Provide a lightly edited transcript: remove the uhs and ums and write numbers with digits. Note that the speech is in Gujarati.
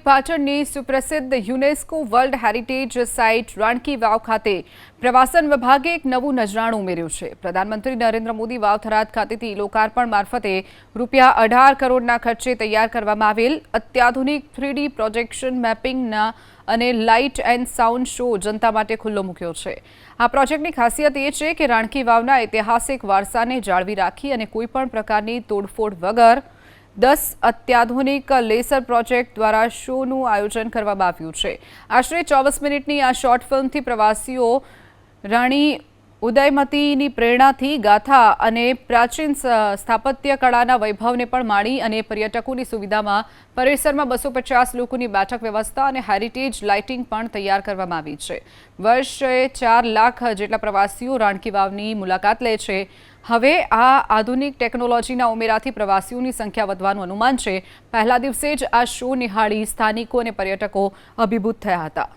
પાટણની સુપ્રસિદ્ધ યુનેસ્કો વર્લ્ડ હેરિટેજ સાઇટ રાણકી વાવ ખાતે પ્રવાસન વિભાગે એક નવું નજરાણું ઉમેર્યું છે। પ્રધાનમંત્રી નરેન્દ્ર મોદી વાવ થરાદ ખાતેથી લોકાર્પણ મારફતે ₹18 કરોડના ખર્ચે તૈયાર કરવામાં આવેલ અત્યાધુનિક 3D પ્રોજેક્શન મેપિંગના અને લાઇટ એન્ડ સાઉન્ડ શો જનતા માટે ખુલ્લો મૂક્યો છે। આ પ્રોજેક્ટની ખાસિયત એ છે કે રાણકી વાવના ઐતિહાસિક વારસાને જાળવી રાખી અને કોઈપણ પ્રકારની તોડફોડ વગર 10 અત્યાધુનિક લેસર પ્રોજેક્ટ દ્વારા શોનું આયોજન કરવામાં આવ્યું છે। આશરે 24 મિનિટની આ શોર્ટ ફિલ્મથી પ્રવાસીઓ રાણી ઉદયમતીની પ્રેરણાથી ગાથા અને પ્રાચીન સ્થાપત્ય કળાના વૈભવને પણ માણી અને પર્યટકોની સુવિધામાં પરિસરમાં 250 લોકોની બેઠક વ્યવસ્થા અને હેરિટેજ લાઇટિંગ પણ તૈયાર કરવામાં આવી છે। વર્ષે 4 લાખ જેટલા પ્રવાસીઓ રાણકી વાવની મુલાકાત લે છે। હવે આ આધુનિક ટેકનોલોજીના ઉમેરાથી પ્રવાસીઓની સંખ્યા વધવાનું અનુમાન છે। પહેલા દિવસે જ આ શો નિહાળી સ્થાનિકો અને પર્યટકો અભિભૂત થયા હતા।